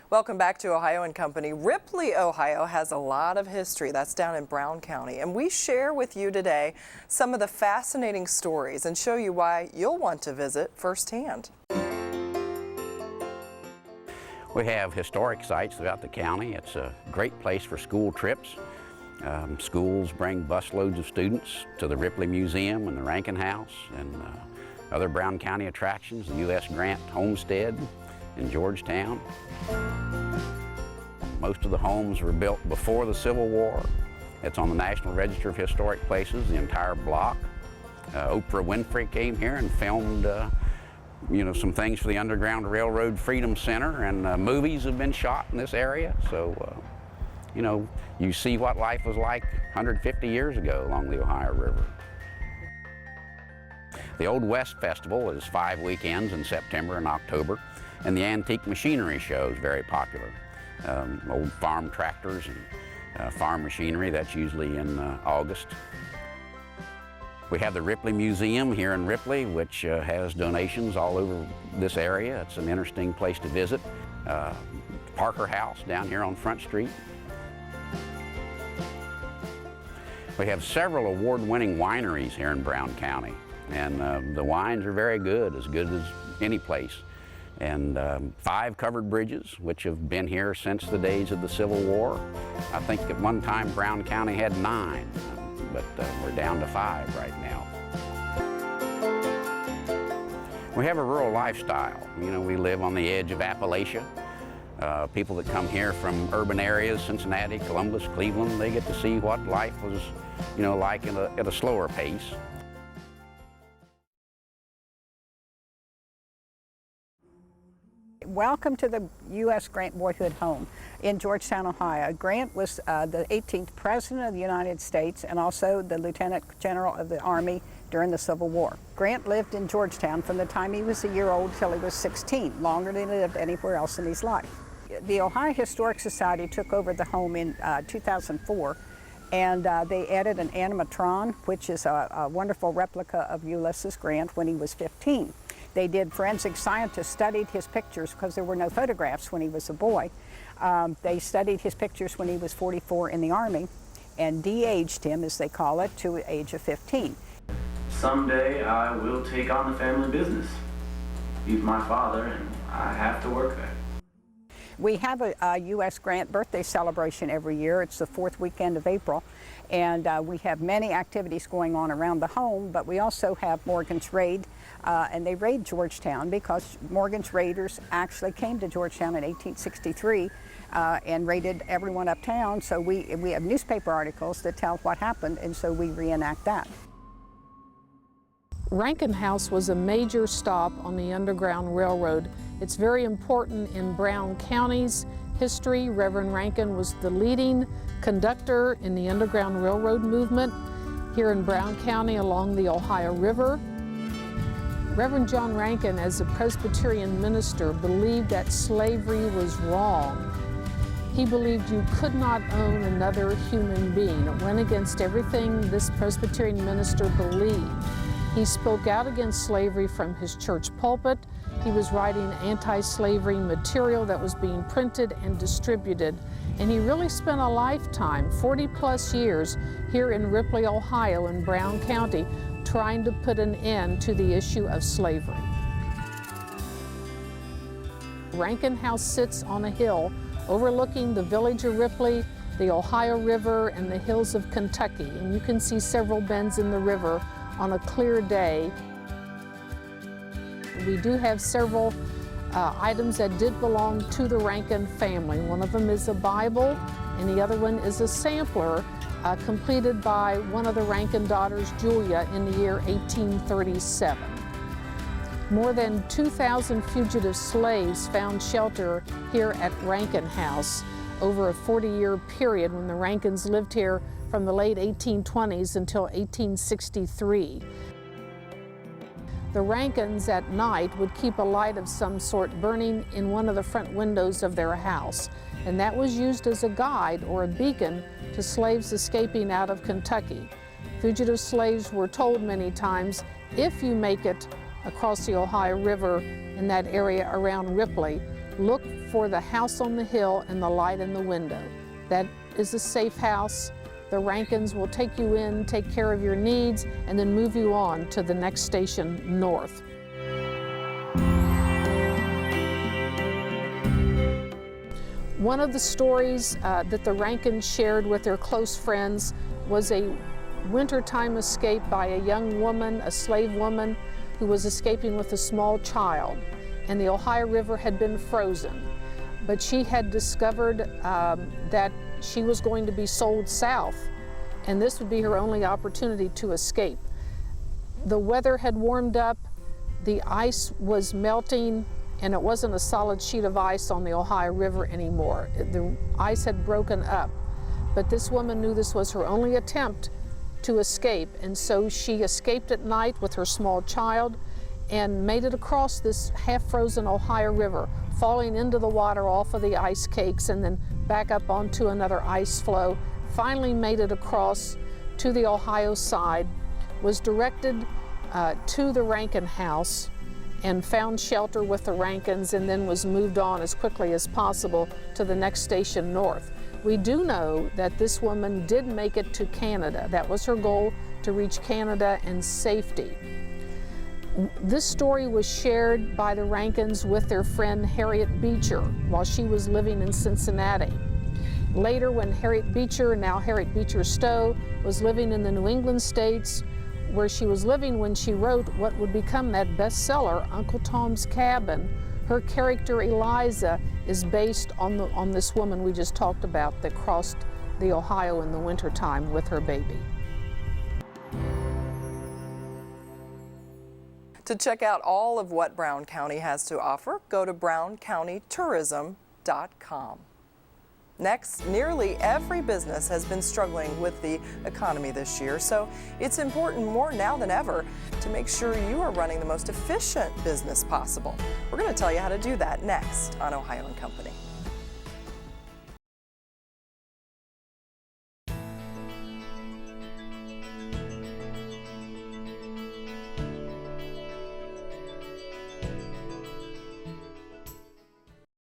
Welcome back to Ohio and Company. Ripley, Ohio has a lot of history. That's down in Brown County. And we share with you today some of the fascinating stories and show you why you'll want to visit firsthand. We have historic sites throughout the county. It's a great place for school trips. Schools bring busloads of students to the Ripley Museum and the Rankin House and other Brown County attractions, the U.S. Grant Homestead in Georgetown. Most of the homes were built before the Civil War. It's on the National Register of Historic Places, the entire block. Oprah Winfrey came here and filmed some things for the Underground Railroad Freedom Center, and movies have been shot in this area. So, you see what life was like 150 years ago along the Ohio River. The Old West Festival is 5 weekends in September and October, and the Antique Machinery Show is very popular. Old farm tractors and farm machinery, that's usually in August. We have the Ripley Museum here in Ripley, which has donations all over this area. It's an interesting place to visit. Parker House down here on Front Street. We have several award-winning wineries here in Brown County, and the wines are very good as any place. And 5 covered bridges, which have been here since the days of the Civil War. I think at one time Brown County had 9, but we're down to 5 right now. We have a rural lifestyle. We live on the edge of Appalachia. People that come here from urban areas, Cincinnati, Columbus, Cleveland, they get to see what life was, like at a slower pace. Welcome to the U.S. Grant Boyhood Home in Georgetown, Ohio. Grant was the 18th President of the United States and also the Lieutenant General of the Army during the Civil War. Grant lived in Georgetown from the time he was a year old till he was 16, longer than he lived anywhere else in his life. The Ohio Historic Society took over the home in 2004, and they added an animatron, which is a wonderful replica of Ulysses Grant when he was 15. They did forensic scientists studied his pictures because there were no photographs when he was a boy. They studied his pictures when he was 44 in the Army and de-aged him, as they call it, to the age of 15. Someday I will take on the family business. He's my father and I have to work there. We have a U.S. Grant birthday celebration every year. It's the 4th weekend of April. And we have many activities going on around the home, but we also have Morgan's Raid, and they raid Georgetown because Morgan's Raiders actually came to Georgetown in 1863 and raided everyone uptown. So we have newspaper articles that tell what happened, and so we reenact that. Rankin House was a major stop on the Underground Railroad. It's very important in Brown County's history. Reverend Rankin was the leading conductor in the Underground Railroad movement here in Brown County along the Ohio River. Reverend John Rankin, as a Presbyterian minister, believed that slavery was wrong. He believed you could not own another human being. It went against everything this Presbyterian minister believed. He spoke out against slavery from his church pulpit. He was writing anti-slavery material that was being printed and distributed. And he really spent a lifetime, 40+ years, here in Ripley, Ohio, in Brown County, trying to put an end to the issue of slavery. Rankin House sits on a hill overlooking the village of Ripley, the Ohio River, and the hills of Kentucky. And you can see several bends in the river on a clear day. We do have several items that did belong to the Rankin family. One of them is a Bible, and the other one is a sampler completed by one of the Rankin daughters, Julia, in the year 1837. More than 2,000 fugitive slaves found shelter here at Rankin House over a 40-year period when the Rankins lived here from the late 1820s until 1863. The Rankins at night would keep a light of some sort burning in one of the front windows of their house, and that was used as a guide or a beacon to slaves escaping out of Kentucky. Fugitive slaves were told many times, if you make it across the Ohio River in that area around Ripley, look for the house on the hill and the light in the window. That is a safe house. The Rankins will take you in, take care of your needs, and then move you on to the next station north. One of the stories that the Rankins shared with their close friends was a wintertime escape by a young woman, a slave woman, who was escaping with a small child. And the Ohio River had been frozen. But she had discovered that she was going to be sold south, and this would be her only opportunity to escape. The weather had warmed up, the ice was melting, and it wasn't a solid sheet of ice on the Ohio River anymore. The ice had broken up, but this woman knew this was her only attempt to escape, and so she escaped at night with her small child and made it across this half-frozen Ohio River, falling into the water off of the ice cakes and then back up onto another ice floe. Finally made it across to the Ohio side, was directed to the Rankin house and found shelter with the Rankins, and then was moved on as quickly as possible to the next station north. We do know that this woman did make it to Canada. That was her goal, to reach Canada in safety. This story was shared by the Rankins with their friend Harriet Beecher while she was living in Cincinnati. Later, when Harriet Beecher, now Harriet Beecher Stowe, was living in the New England states, where she was living when she wrote what would become that bestseller, Uncle Tom's Cabin, her character Eliza is based on this woman we just talked about that crossed the Ohio in the wintertime with her baby. To check out all of what Brown County has to offer, go to browncountytourism.com. Next, nearly every business has been struggling with the economy this year, so it's important more now than ever to make sure you are running the most efficient business possible. We're going to tell you how to do that next on Ohio & Company.